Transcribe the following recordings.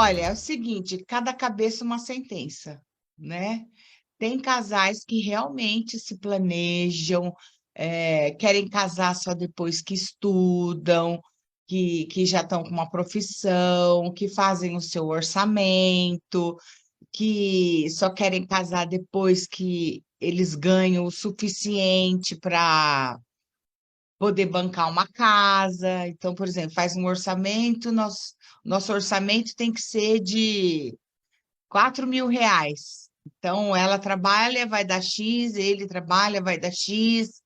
Olha, é o seguinte, cada cabeça uma sentença, né? Tem casais que realmente se planejam, querem casar só depois que estudam, que já estão com uma profissão, que fazem o seu orçamento, que só querem casar depois que eles ganham o suficiente para poder bancar uma casa. Então, por exemplo, faz um orçamento, nosso orçamento tem que ser de R$ 4.000. Então, ela trabalha, vai dar X, ele trabalha, vai dar X.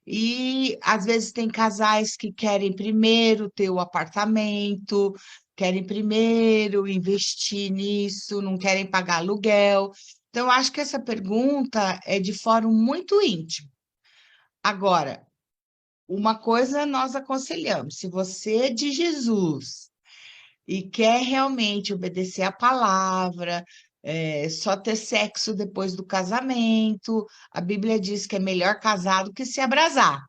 E às vezes tem casais que querem primeiro ter o apartamento, querem primeiro investir nisso, não querem pagar aluguel. Então, eu acho que essa pergunta é de fórum muito íntimo. Agora, uma coisa nós aconselhamos: se você é de Jesus e quer realmente obedecer a palavra, só ter sexo depois do casamento, a Bíblia diz que é melhor casar do que se abrasar.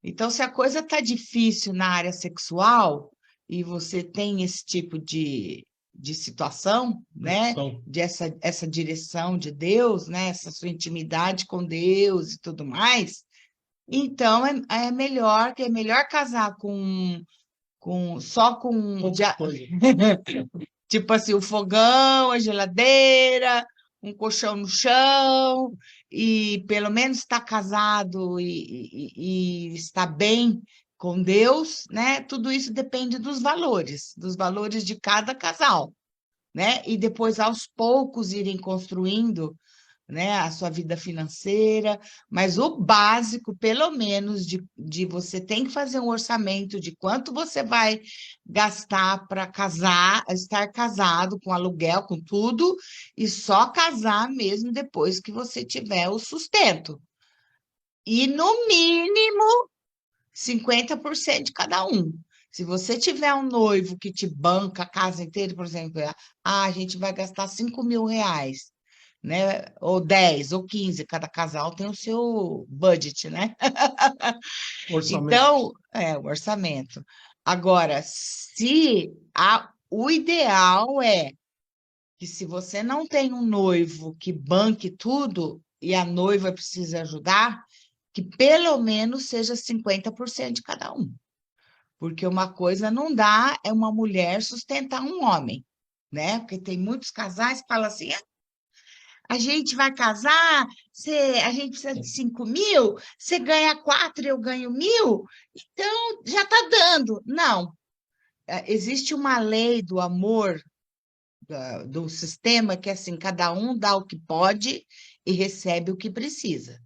Então, se a coisa está difícil na área sexual e você tem esse tipo de situação, né? Essa direção de Deus, né? Essa sua intimidade com Deus e tudo mais, então é melhor casar só com tipo assim, o fogão, a geladeira, um colchão no chão, e pelo menos está casado e está bem com Deus, né? Tudo isso depende dos valores de cada casal, né? E depois, aos poucos, irem construindo, né, a sua vida financeira, mas o básico, pelo menos, de você tem que fazer um orçamento de quanto você vai gastar para casar, estar casado, com aluguel, com tudo, e só casar mesmo depois que você tiver o sustento. E, no mínimo, 50% de cada um. Se você tiver um noivo que te banca a casa inteira, por exemplo, a gente vai gastar R$ 5.000, né? Ou 10, ou 15, cada casal tem o seu budget, né? Orçamento. Então, o orçamento. Agora, o ideal é que, se você não tem um noivo que banque tudo e a noiva precisa ajudar, que pelo menos seja 50% de cada um. Porque uma coisa não dá é uma mulher sustentar um homem, né? Porque tem muitos casais que falam assim: a gente vai casar, a gente precisa de 5.000, você ganha 4, eu ganho 1.000, então já está dando. Não, existe uma lei do amor, do sistema, que é assim: cada um dá o que pode e recebe o que precisa.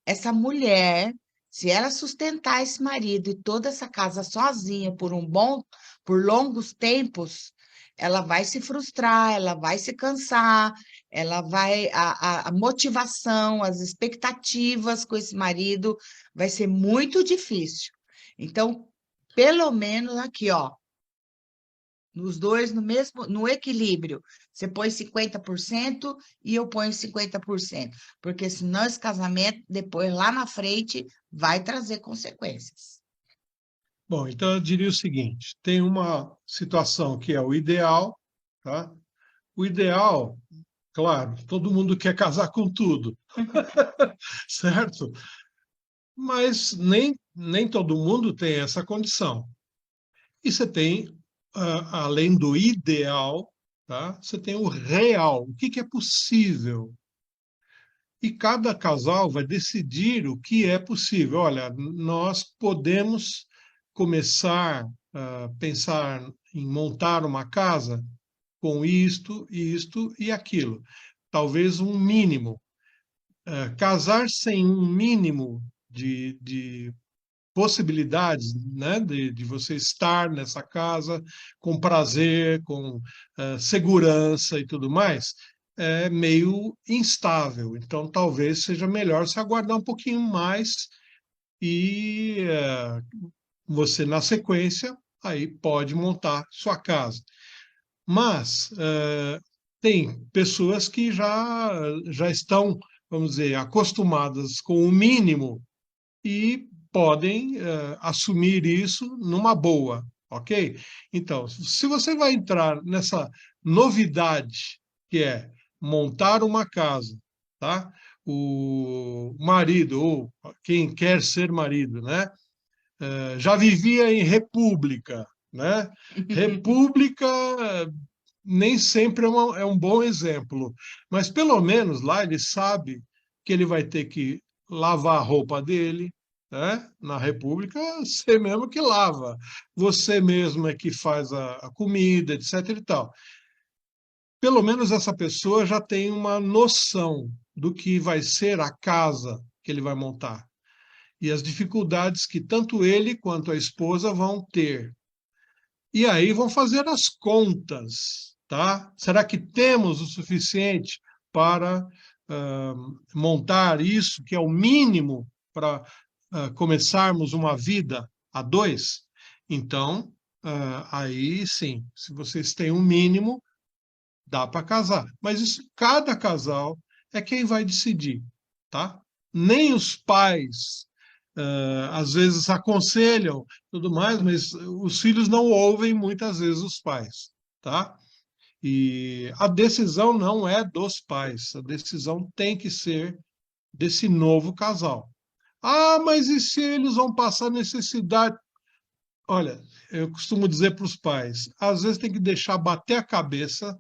Essa mulher, se ela sustentar esse marido e toda essa casa sozinha por longos tempos, ela vai se frustrar, ela vai se cansar, a motivação, as expectativas com esse marido vai ser muito difícil. Então, pelo menos aqui, ó, nos dois no equilíbrio. Você põe 50% e eu ponho 50%, porque senão esse casamento, depois, lá na frente, vai trazer consequências. Bom, então eu diria o seguinte: tem uma situação que é o ideal, tá? O ideal, claro, todo mundo quer casar com tudo, certo? Mas nem todo mundo tem essa condição. E você tem, além do ideal, tá? Você tem o real, o que é possível. E cada casal vai decidir o que é possível. Olha, nós podemos começar a pensar em montar uma casa com isto e aquilo. Talvez um mínimo. Casar sem um mínimo de possibilidades, né, de você estar nessa casa com prazer, com segurança e tudo mais, é meio instável. Então, talvez seja melhor se aguardar um pouquinho mais e você, na sequência, aí pode montar sua casa. Mas tem pessoas que já estão, vamos dizer, acostumadas com o mínimo e podem assumir isso numa boa. ok? Então, se você vai entrar nessa novidade, que é montar uma casa, tá? O marido, ou quem quer ser marido, né? Já vivia em república, né? República nem sempre é um bom exemplo, mas pelo menos lá ele sabe que ele vai ter que lavar a roupa dele, né? Na República, você mesmo que lava, você mesmo é que faz a comida, etc. e tal. Pelo menos essa pessoa já tem uma noção do que vai ser a casa que ele vai montar e as dificuldades que tanto ele quanto a esposa vão ter. E aí vão fazer as contas, tá? Será que temos o suficiente para montar isso, que é o mínimo para começarmos uma vida a dois? Então, aí sim, se vocês têm um mínimo, dá para casar. Mas isso, cada casal é quem vai decidir, tá? Nem os pais às vezes aconselham tudo mais, mas os filhos não ouvem muitas vezes os pais, tá? E a decisão não é dos pais, a decisão tem que ser desse novo casal. Ah, mas e se eles vão passar necessidade? Olha, eu costumo dizer para os pais, às vezes tem que deixar bater a cabeça,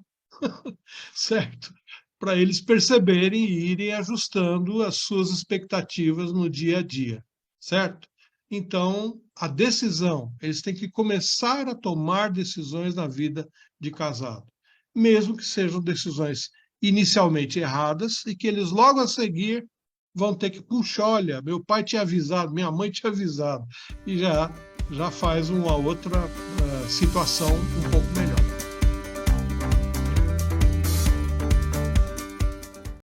certo? Para eles perceberem e irem ajustando as suas expectativas no dia a dia, certo? Então, a decisão, eles têm que começar a tomar decisões na vida de casado, mesmo que sejam decisões inicialmente erradas e que eles logo a seguir vão ter que, puxa, olha, meu pai tinha avisado, minha mãe tinha avisado, e já faz uma outra situação um pouco melhor.